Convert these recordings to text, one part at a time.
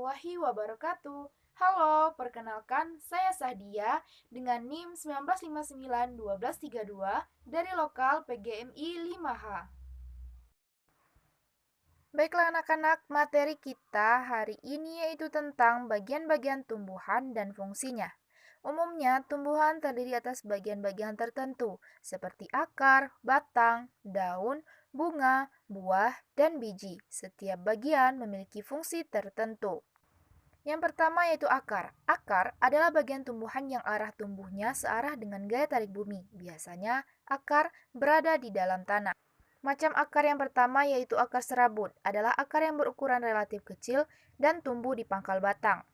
warahmatullahi wabarakatuh. Halo, perkenalkan saya Sahdia dengan NIM 19591232 dari lokal PGMI 5H. Baiklah anak-anak, materi kita hari ini yaitu tentang bagian-bagian tumbuhan dan fungsinya. Umumnya, tumbuhan terdiri atas bagian-bagian tertentu, seperti akar, batang, daun, bunga, buah, dan biji. Setiap bagian memiliki fungsi tertentu. Yang pertama yaitu akar. Akar adalah bagian tumbuhan yang arah tumbuhnya searah dengan gaya tarik bumi. Biasanya, akar berada di dalam tanah. Macam akar yang pertama yaitu akar serabut, adalah akar yang berukuran relatif kecil dan tumbuh di pangkal batang.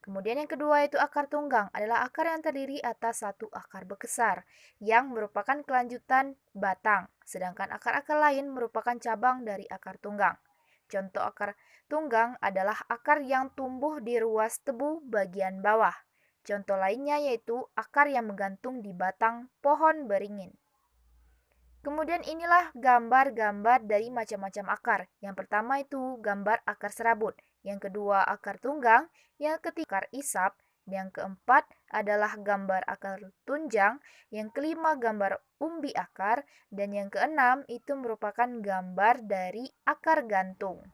Kemudian yang kedua yaitu akar tunggang, adalah akar yang terdiri atas satu akar besar, yang merupakan kelanjutan batang, sedangkan akar-akar lain merupakan cabang dari akar tunggang. Contoh akar tunggang adalah akar yang tumbuh di ruas tebu bagian bawah. Contoh lainnya yaitu akar yang menggantung di batang pohon beringin. Kemudian inilah gambar-gambar dari macam-macam akar. Yang pertama itu gambar akar serabut, yang kedua akar tunggang, yang ketiga akar isap, yang keempat adalah gambar akar tunjang, yang kelima gambar umbi akar, dan yang keenam itu merupakan gambar dari akar gantung.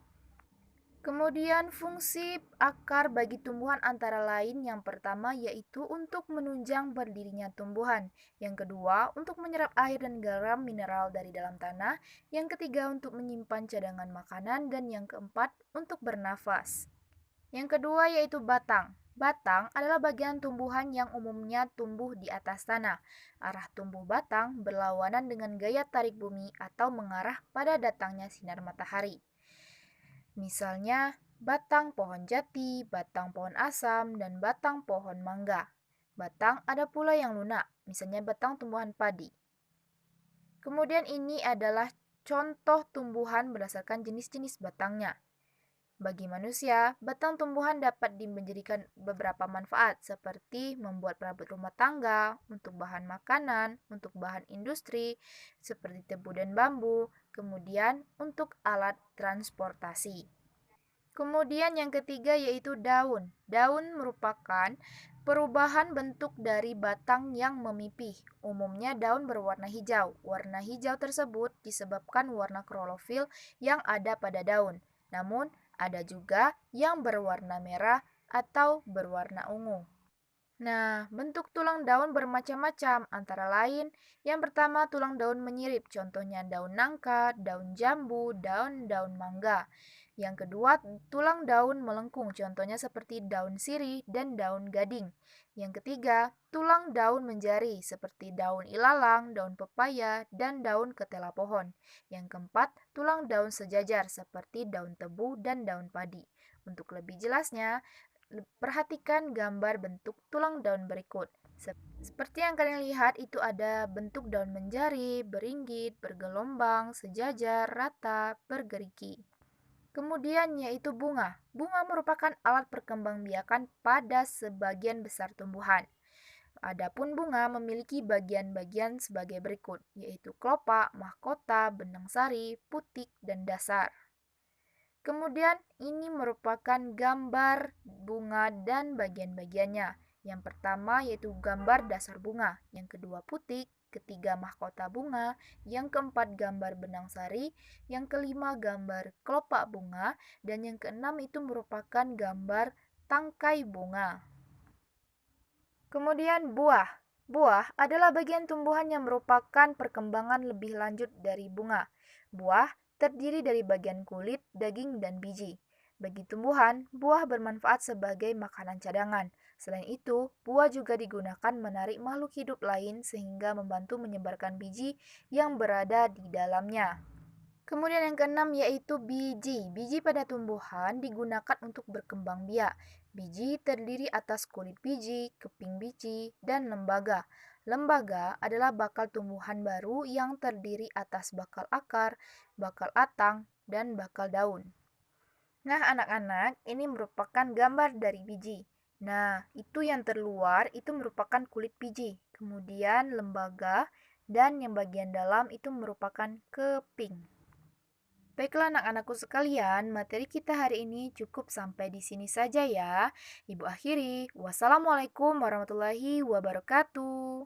Kemudian fungsi akar bagi tumbuhan antara lain yang pertama yaitu untuk menunjang berdirinya tumbuhan, yang kedua untuk menyerap air dan garam mineral dari dalam tanah, yang ketiga untuk menyimpan cadangan makanan, dan yang keempat untuk bernafas. Yang kedua yaitu batang. Batang adalah bagian tumbuhan yang umumnya tumbuh di atas tanah. Arah tumbuh batang berlawanan dengan gaya tarik bumi atau mengarah pada datangnya sinar matahari. Misalnya, batang pohon jati, batang pohon asam, dan batang pohon mangga. Batang ada pula yang lunak, misalnya batang tumbuhan padi. Kemudian ini adalah contoh tumbuhan berdasarkan jenis-jenis batangnya. Bagi manusia, batang tumbuhan dapat menjadikan beberapa manfaat seperti membuat perabot rumah tangga, untuk bahan makanan, untuk bahan industri seperti tebu dan bambu, kemudian untuk alat transportasi. Kemudian yang ketiga yaitu daun. Daun merupakan perubahan bentuk dari batang yang memipih. Umumnya daun berwarna hijau. Warna hijau tersebut disebabkan warna klorofil yang ada pada daun. Namun, ada juga yang berwarna merah atau berwarna ungu. Nah, bentuk tulang daun bermacam-macam, antara lain yang pertama tulang daun menyirip, contohnya daun nangka, daun jambu, daun-daun mangga. Yang kedua, tulang daun melengkung, contohnya seperti daun sirih dan daun gading. Yang ketiga, tulang daun menjari, seperti daun ilalang, daun pepaya, dan daun ketela pohon. Yang keempat, tulang daun sejajar, seperti daun tebu dan daun padi. Untuk lebih jelasnya, perhatikan gambar bentuk tulang daun berikut. Seperti yang kalian lihat, itu ada bentuk daun menjari, beringgit, bergelombang, sejajar, rata, bergerigi. Kemudian yaitu bunga. Bunga merupakan alat perkembangbiakan pada sebagian besar tumbuhan. Adapun bunga memiliki bagian-bagian sebagai berikut, yaitu kelopak, mahkota, benang sari, putik, dan dasar. Kemudian ini merupakan gambar bunga dan bagian-bagiannya. Yang pertama yaitu gambar dasar bunga, yang kedua putik, ketiga mahkota bunga, yang keempat gambar benang sari, yang kelima gambar kelopak bunga, dan yang keenam itu merupakan gambar tangkai bunga. Kemudian buah. Buah adalah bagian tumbuhan yang merupakan perkembangan lebih lanjut dari bunga. Buah terdiri dari bagian kulit, daging, dan biji. Bagi tumbuhan, buah bermanfaat sebagai makanan cadangan. Selain itu, buah juga digunakan menarik makhluk hidup lain sehingga membantu menyebarkan biji yang berada di dalamnya. Kemudian yang keenam yaitu biji. Biji pada tumbuhan digunakan untuk berkembang biak. Biji terdiri atas kulit biji, keping biji, dan lembaga. Lembaga adalah bakal tumbuhan baru yang terdiri atas bakal akar, bakal atang, dan bakal daun. Nah, anak-anak, ini merupakan gambar dari biji. Nah, itu yang terluar itu merupakan kulit biji. Kemudian lembaga dan yang bagian dalam itu merupakan keping. Baiklah anak-anakku sekalian, materi kita hari ini cukup sampai di sini saja ya. Ibu akhiri, wassalamualaikum warahmatullahi wabarakatuh.